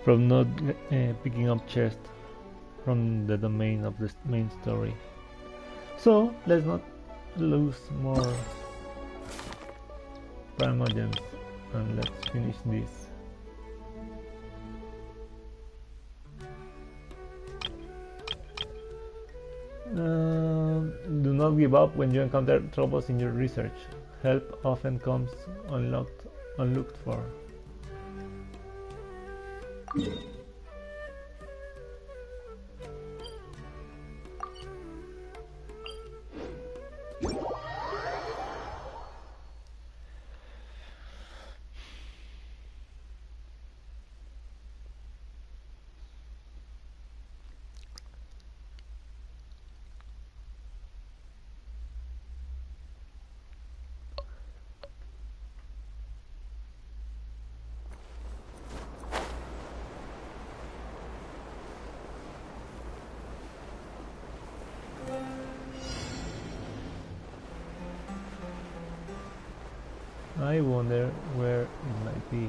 from not picking up chests from the domain of the main story. So let's not lose more primogems and let's finish this. Do not give up when you encounter troubles in your research. Help often comes unlooked for. I wonder where it might be.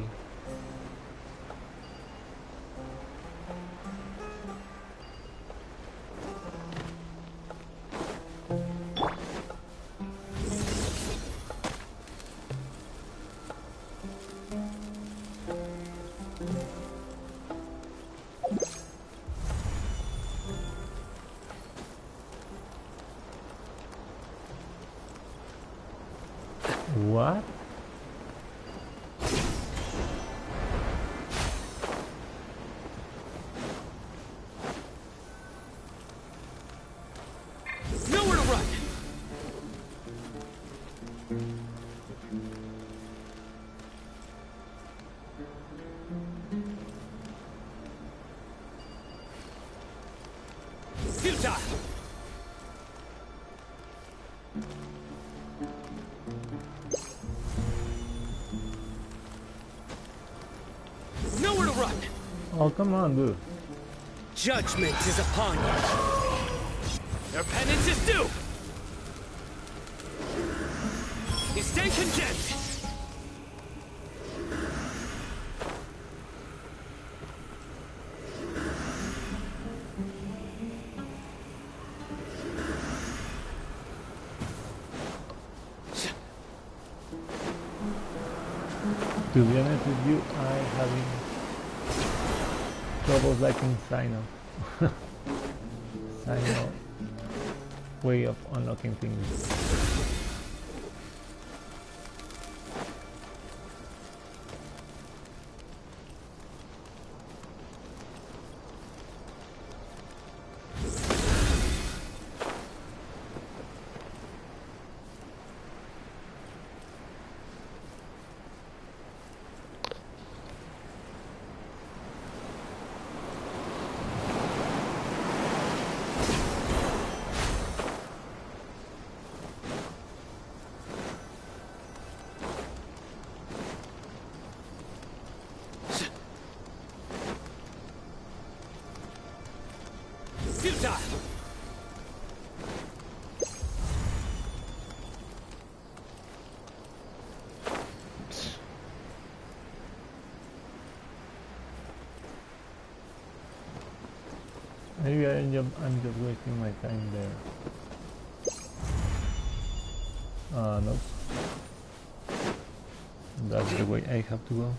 What? Nowhere to run. Futile. Nowhere to run. Oh, come on, dude. Judgment is upon you. Your penance is due. You stand condemned. To be honest with you, I'm having troubles liking Sino. Sino way of unlocking things. Futile. Maybe I'm just wasting my time there. No. That's the way I have to go.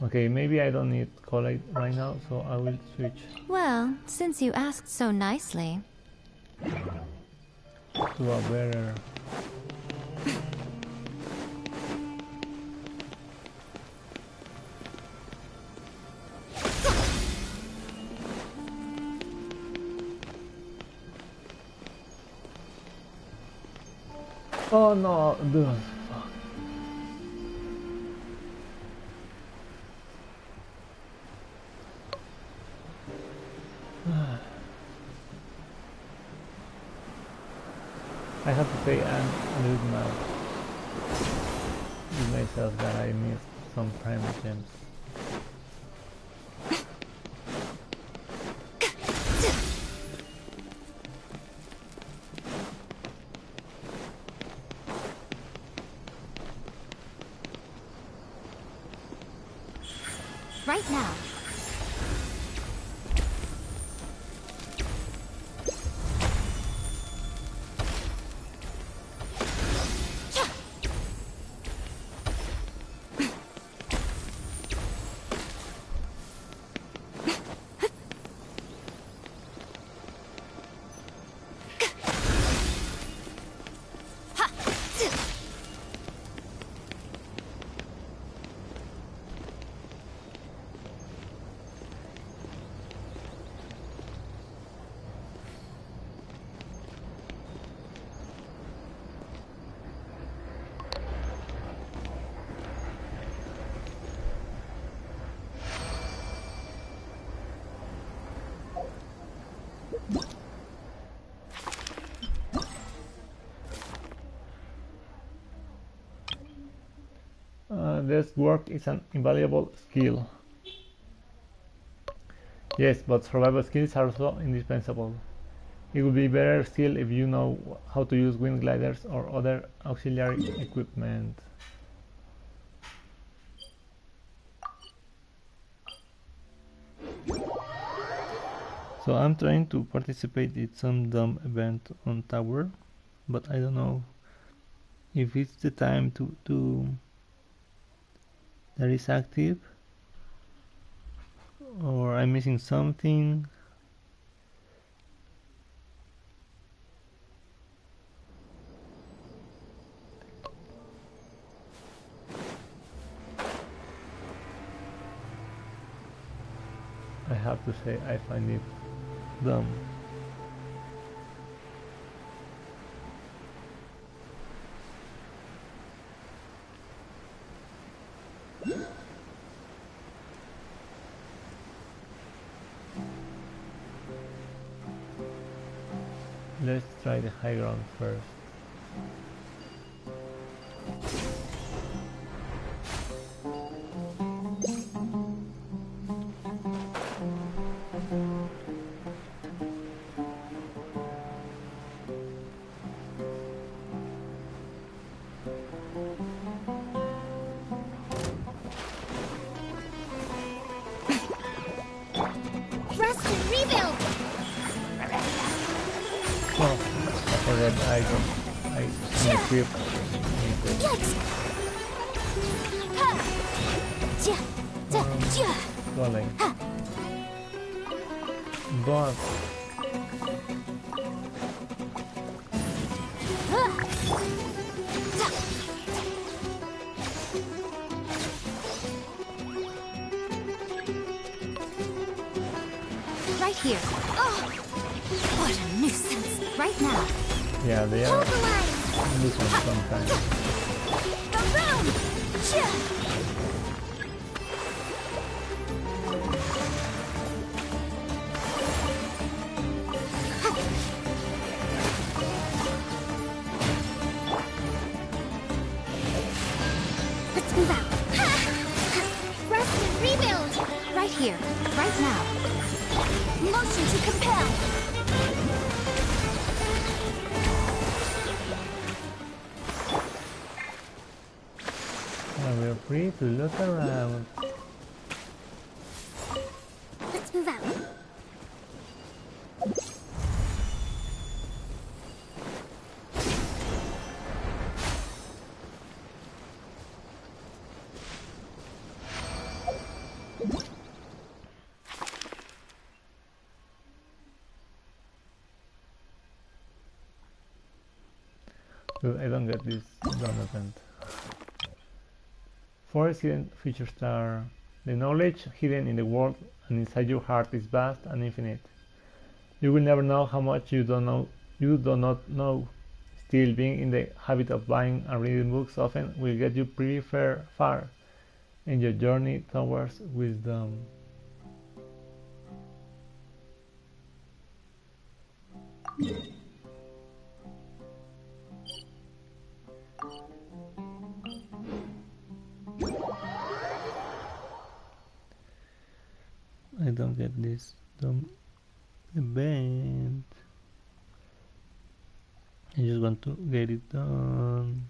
Okay, maybe I don't need collate right now, so I will switch Well, since you asked so nicely. to a better Oh no, dude. Fuck. I have to say I'm a little mad with myself that I missed some prime gems. Right now. This work is an invaluable skill. Yes, but survival skills are also indispensable. It would be better still if you know how to use wind gliders or other auxiliary equipment. So I'm trying to participate in some dumb event on tower, but I don't know if it's the time to that is active, or I'm missing something. I have to say I find it dumb. Let's try the high ground first. Rest and rebuild! Oh, I forgot I equip anything. Yikes! Ha! Ja! Ja! Ja! Golem. Ha! But Right here. Oh! What a nuisance! Right now. yeah, they are Hold the line! losing sometimes. Boom! Ja! Let's move out. Rest and rebuild. Right here, right now. Motion to compel. Now we're free to look around. Let's move out. Dude, I don't get this dumb event. Forest hidden features are the knowledge hidden in the world and inside your heart is vast and infinite. You will never know how much you do not know. Still, being in the habit of buying and reading books often will get you pretty far in your journey towards wisdom. I don't get this dumb event. I just want to get it done.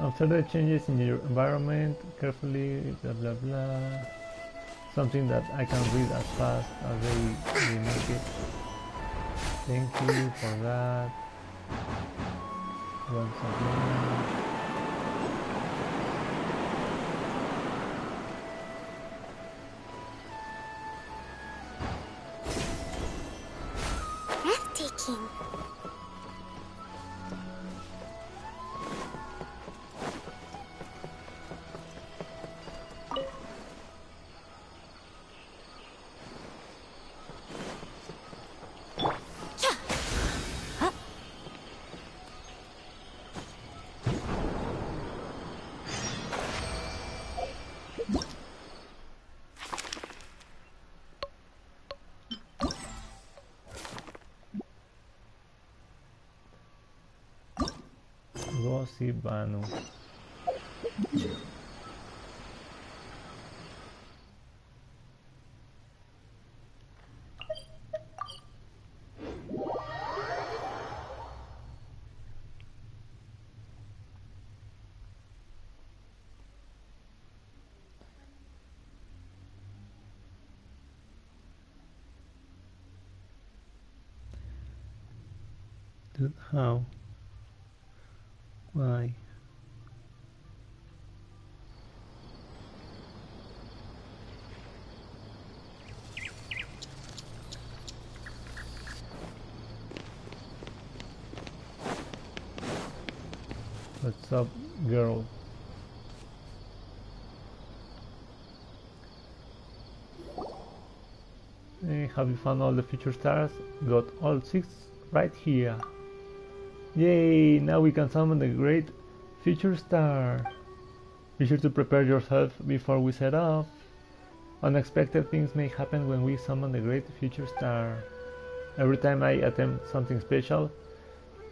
Observe the changes in your environment carefully, blah blah blah. Something that I can read as fast as they make it. Thank you for that. Once again. Breathtaking. Go see Banu. Dude, how? Why? What's up, girl? Hey, have you found all the future stars? Got all 6 right here. Yay! Now we can summon the great future star. Be sure to prepare yourself before we set off. Unexpected things may happen when we summon the great future star. Every time I attempt something special,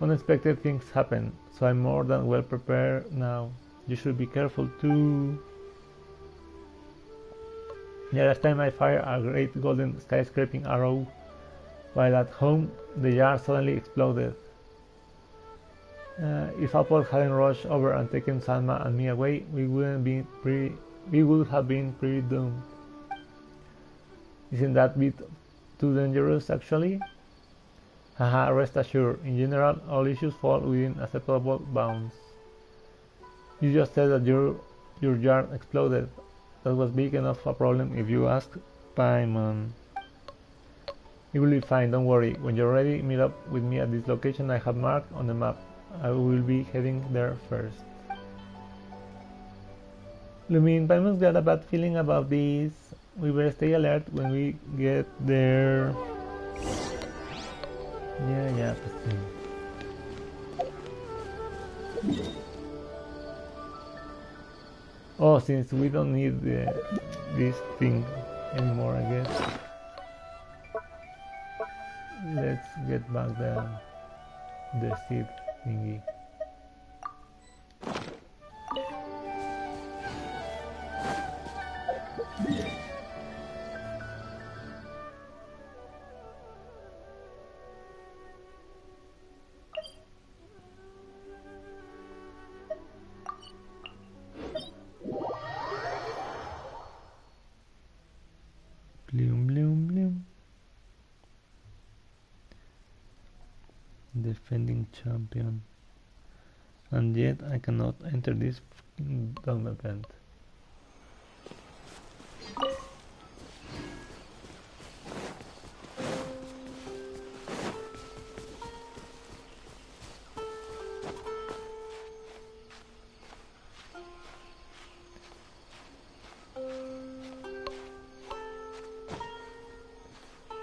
unexpected things happen, so I'm more than well prepared now. You should be careful too. Yeah, last time I fired a great golden skyscraping arrow while at home, the jar suddenly exploded. If Apple hadn't rushed over and taken Salma and me away, we would have been pretty doomed. Isn't that bit too dangerous, actually? Haha, rest assured, in general, all issues fall within acceptable bounds. You just said that your jar exploded. That was big enough a problem if you ask Paimon. You will be fine, don't worry. When you're ready, meet up with me at this location I have marked on the map. I will be heading there first. Lumin, Paimon's got a bad feeling about this. We better stay alert when we get there. Yeah, pues sí. Oh, since we don't need this thing anymore, I guess. Let's get back the seed thingy. Bloom, bloom, bloom. Defending champion. And yet I cannot enter this dumb event.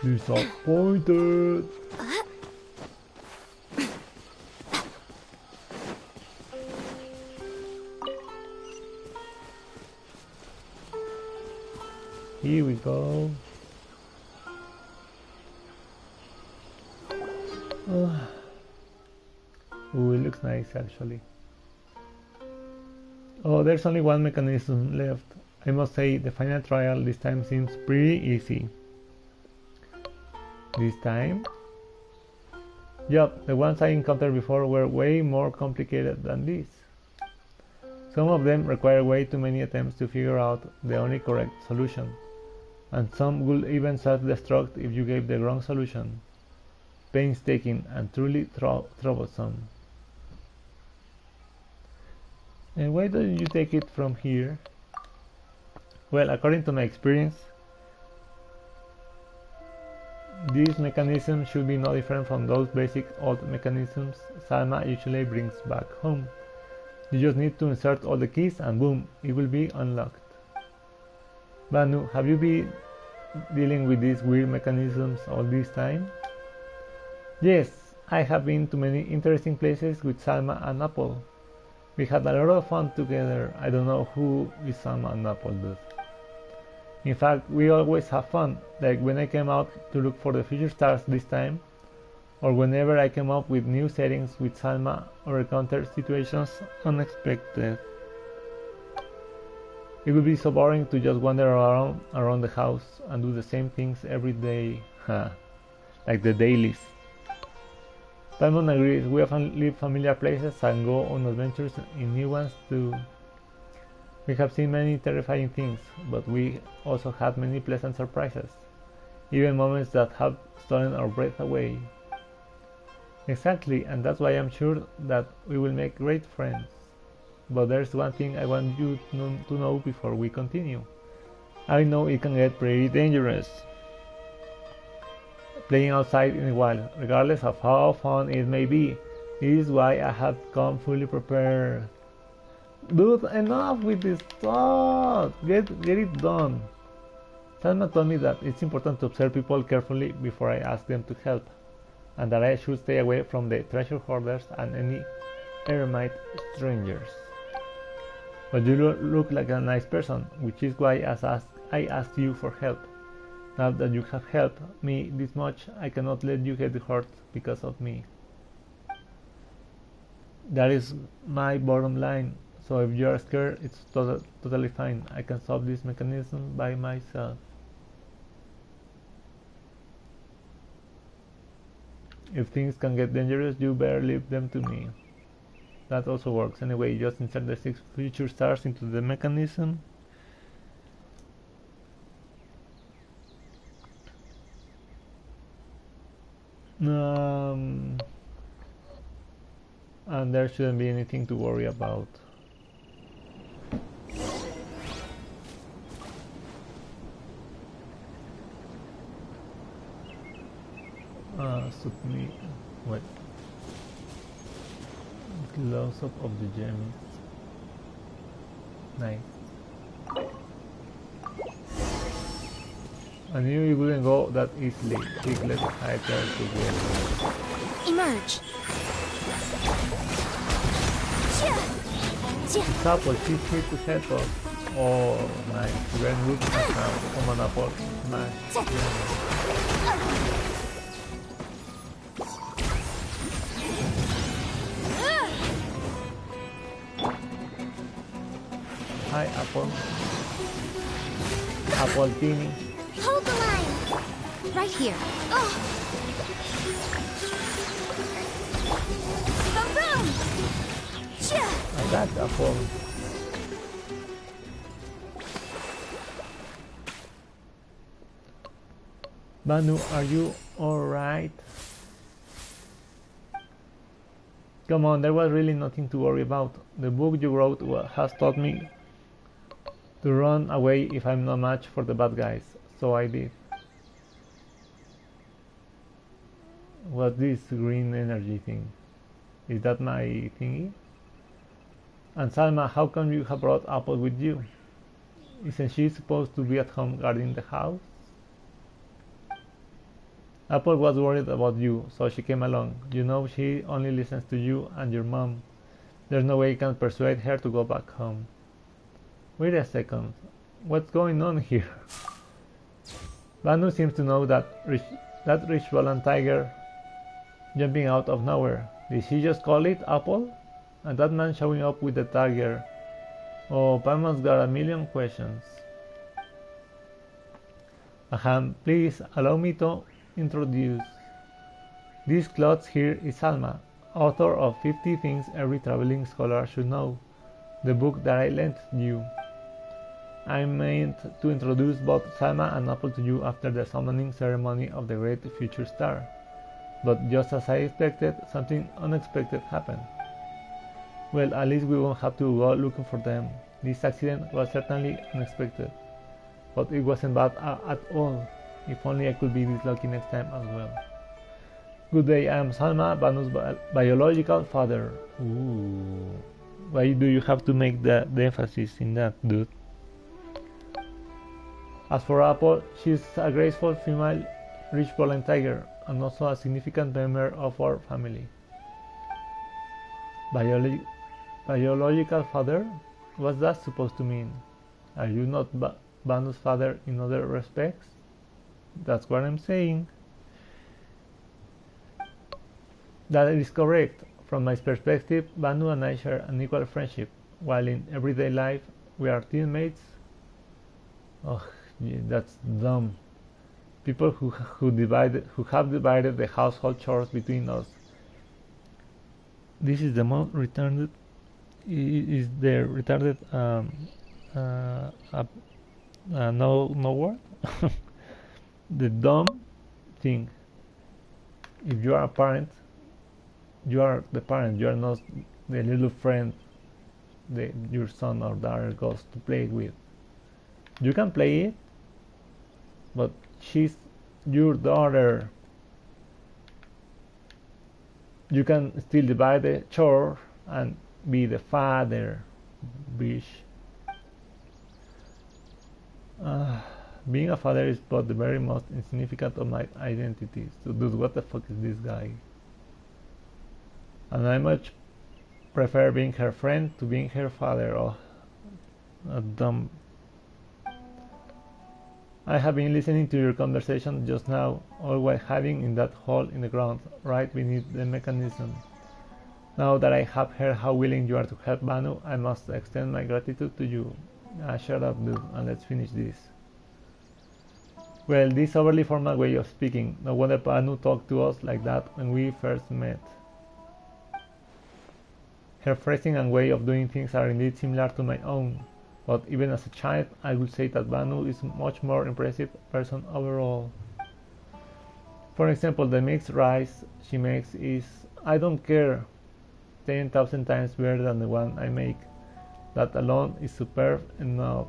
Disappointed. Here we go. Ooh, it looks nice actually. Oh, there's only one mechanism left. I must say, the final trial this time seems pretty easy. This time? Yup, the ones I encountered before were way more complicated than this. Some of them require way too many attempts to figure out the only correct solution, and some will even self-destruct if you gave the wrong solution. Painstaking and truly troublesome. And why don't you take it from here? Well, according to my experience, this mechanism should be no different from those basic old mechanisms Salma usually brings back home. You just need to insert all the keys and boom, it will be unlocked. Banu, have you been dealing with these weird mechanisms all this time? Yes, I have been to many interesting places with Salma and Apple. We had a lot of fun together. I don't know who is Salma and Apple, dude. In fact, we always have fun, like when I came out to look for the future stars this time, or whenever I came up with new settings with Salma or encountered situations unexpected. It would be so boring to just wander around the house and do the same things every day, like the dailies. Simon agrees, we often leave familiar places and go on adventures in new ones too. We have seen many terrifying things, but we also had many pleasant surprises, even moments that have stolen our breath away. Exactly, and that's why I'm sure that we will make great friends. But there's one thing I want you to know before we continue. I know it can get pretty dangerous playing outside in the wild, regardless of how fun it may be. This is why I have come fully prepared. Dude, enough with this talk! Get it done! Salma told me that it's important to observe people carefully before I ask them to help, and that I should stay away from the treasure hoarders and any eremite strangers. But you look like a nice person, which is why I asked you for help. Now that you have helped me this much, I cannot let you get hurt because of me. That is my bottom line. So if you are scared, it's totally fine. I can solve this mechanism by myself. If things can get dangerous, you better leave them to me. That also works. Anyway, just insert the 6 future stars into the mechanism. And there shouldn't be anything to worry about. Submit. What? Close-up of the gems. Nice. I knew it wouldn't go that easily. Piglet hyper together. Emerge. It's Apple, she's here to help us. Oh, nice. We're good now. Come on, Apple. Smash. Hi, Apple. Apple Teeny. Hold the line. Right here. Oh. Boom, boom. I got Apple. Banu, are you alright? Come on, there was really nothing to worry about. The book you wrote has taught me to run away if I'm no match for the bad guys, so I did. What's this green energy thing? Is that my thingy? And Salma, how come you have brought Apple with you? Isn't she supposed to be at home guarding the house? Apple was worried about you, so she came along. You know she only listens to you and your mom. There's no way you can persuade her to go back home. Wait a second. What's going on here? Banu seems to know that rich Volant tiger jumping out of nowhere. Did she just call it Apple? And that man showing up with the tiger. Oh, Pama's got a million questions. Aham, please allow me to introduce. This clothes here is Salma, author of 50 Things Every Traveling Scholar Should Know, the book that I lent you. I meant to introduce both Salma and Apple to you after the summoning ceremony of the great future star. But just as I expected, something unexpected happened. Well, at least we won't have to go looking for them. This accident was certainly unexpected, but it wasn't bad at all. If only I could be this lucky next time as well. Good day, I am Salma, Banu's biological father. Ooh. Why do you have to make the emphasis in that, dude? As for Apple, she's a graceful female rich Poland tiger and also a significant member of our family. Biological father? What's that supposed to mean? Are you not Banu's father in other respects? That's what I'm saying. That is correct. From my perspective, Banu and I share an equal friendship, while in everyday life we are teammates. Oh, yeah, that's dumb. People who have divided the household chores between us. This is the most retarded. Is the retarded no word? The dumb thing. If you are a parent, you are the parent. You are not the little friend your son or daughter goes to play with. You can play it, but she's your daughter. You can still divide the chore and be the father, bitch. Being a father is but the very most insignificant of my identities. So dude, what the fuck is this guy? And I much prefer being her friend to being her father. Oh, a dumb. I have been listening to your conversation just now, all while hiding in that hole in the ground, right beneath the mechanism. Now that I have heard how willing you are to help Banu, I must extend my gratitude to you. Shut up, dude, and let's finish this. Well, this overly formal way of speaking. No wonder Banu talked to us like that when we first met. Her phrasing and way of doing things are indeed similar to my own, but even as a child, I would say that Banu is a much more impressive person overall. For example, the mixed rice she makes is, I don't care, 10,000 times better than the one I make. That alone is superb enough.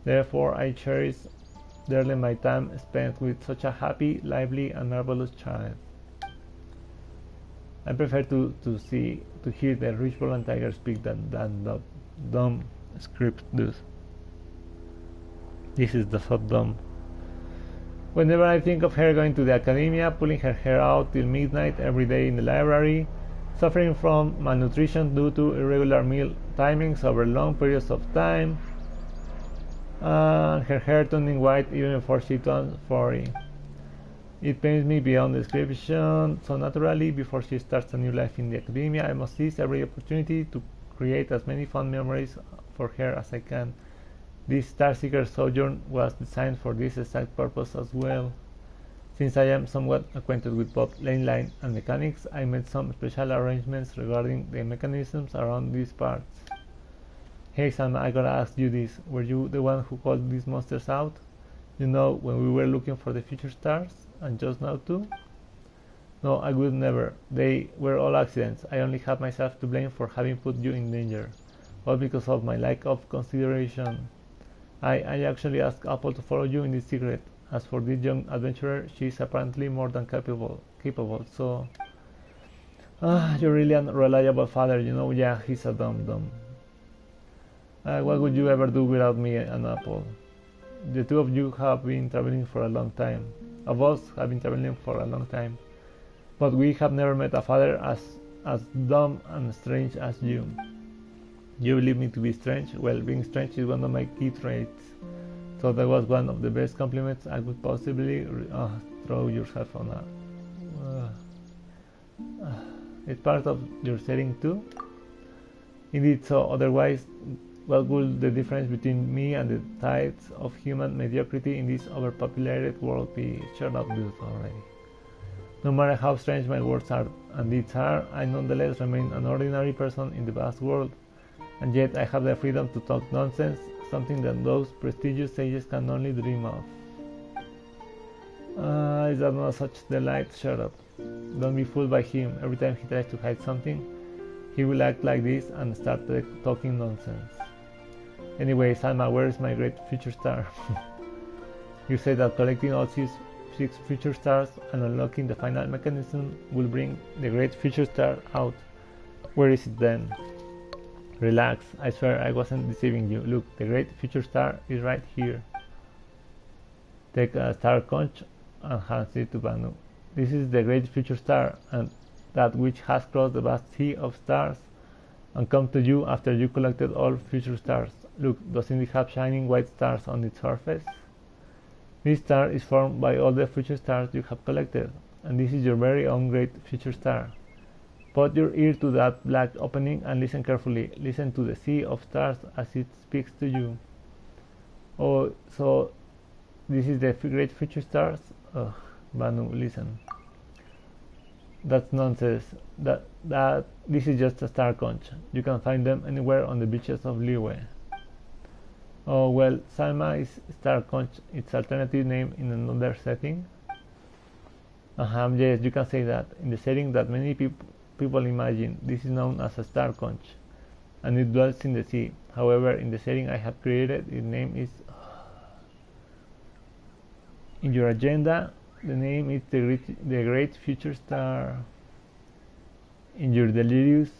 Therefore, I cherish dearly my time spent with such a happy, lively, and marvelous child. I prefer to hear the rich Poland tiger speak than the dumb script does. This is the so dumb. Whenever I think of her going to the academia, pulling her hair out till midnight every day in the library, suffering from malnutrition due to irregular meal timings over long periods of time, her hair turning white even before she turns 40. It pains me beyond description, so naturally, before she starts a new life in the academia, I must seize every opportunity to create as many fun memories for her as I can. This Starseeker sojourn was designed for this exact purpose as well. Since I am somewhat acquainted with both lane line and mechanics, I made some special arrangements regarding the mechanisms around these parts. Hey Sam, I gotta ask you this. Were you the one who called these monsters out? You know, when we were looking for the future stars, and just now too? No, I would never. They were all accidents. I only have myself to blame for having put you in danger. All because of my lack of consideration. I actually asked Apple to follow you in this secret. As for this young adventurer, she is apparently more than capable, so... you're really an unreliable father, you know? Yeah, he's a dumb. What would you ever do without me and Apple? The two of you have been traveling for a long time. Of us have been traveling for a long time. But we have never met a father as dumb and strange as you. You believe me to be strange? Well, being strange is one of my key traits. So that was one of the best compliments I could possibly throw yourself on a... it's part of your setting too? Indeed, so otherwise, what would the difference between me and the tides of human mediocrity in this overpopulated world be? Shut up, dude, already. No matter how strange my words are and deeds are, I nonetheless remain an ordinary person in the vast world, and yet I have the freedom to talk nonsense, something that those prestigious sages can only dream of. Is that not such delight? Shut up. Don't be fooled by him. Every time he tries to hide something, he will act like this and start talking nonsense. Anyway, Salma, where is my great future star? You say that collecting all six future stars and unlocking the final mechanism will bring the great future star out. Where is it then? Relax, I swear I wasn't deceiving you. Look, the great future star is right here. Take a star conch and hand it to Banu. This is the great future star, and that which has crossed the vast sea of stars and come to you after you collected all future stars. Look, doesn't it have shining white stars on its surface? This star is formed by all the future stars you have collected, and this is your very own great future star. Put your ear to that black opening and listen carefully. Listen to the sea of stars as it speaks to you. Oh, so this is the great future stars? Ugh, Banu, listen. That's nonsense. This is just a star conch. You can find them anywhere on the beaches of Liyue. Oh well, Salma is star conch, its alternative name in another setting. Yes, you can say that. In the setting that many people imagine, this is known as a star conch, and it dwells in the sea. However, in the setting I have created, its name is... In your agenda, the name is the great future star. In your delirious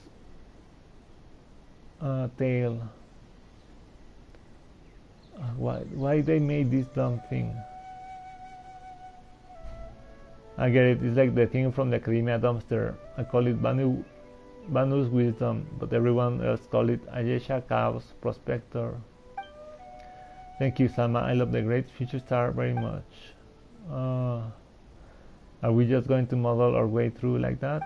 tale. Why they made this dumb thing? I get it, it's like the thing from the Academia dumpster. I call it Banu's wisdom, but everyone else call it Ayesha Chaos Prospector. Thank you, Salma. I love the great future star very much. Are we just going to model our way through like that?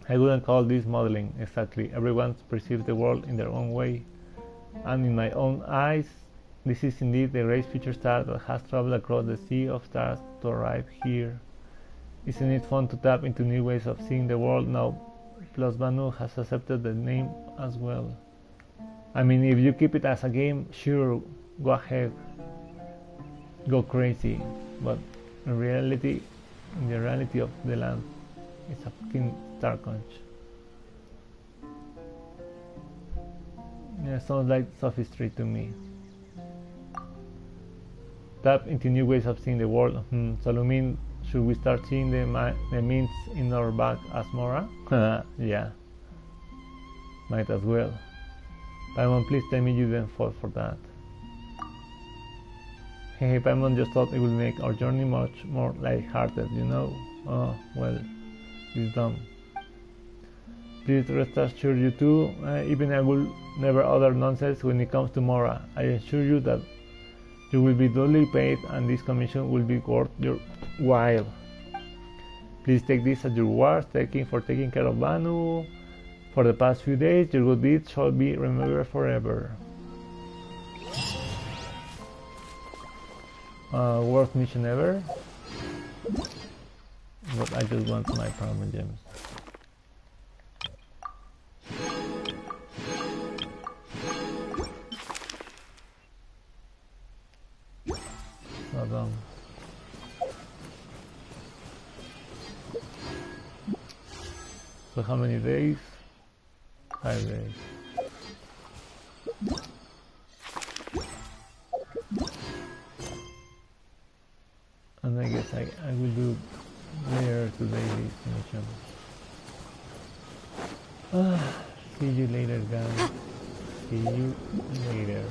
I wouldn't call this modeling, exactly. Everyone perceives the world in their own way. And in my own eyes, this is indeed the great future star that has traveled across the sea of stars to arrive here. Isn't it fun to tap into new ways of seeing the world now? Plus Banu has accepted the name as well. I mean, if you keep it as a game, sure, go ahead. Go crazy. But in the reality of the land, it's a fucking star conch. Yeah, sounds like sophistry to me. Tap into new ways of seeing the world. So you mean, should we start seeing the means in our back as Mora? Yeah. Might as well. Paimon, please tell me you didn't fall for that. Hey, Paimon just thought it would make our journey much more light-hearted, you know? Oh, well, it's dumb. Please rest assured you too, even I will never utter nonsense when it comes to Mora. I assure you that you will be duly paid and this commission will be worth your while. Please take this as your reward for taking care of Banu. For the past few days, your good deeds shall be remembered forever. Worst mission ever. But I just want my Parma gems. long. So how many days? 5 days. And I guess I will do later today this mission. See you later, guys. See you later.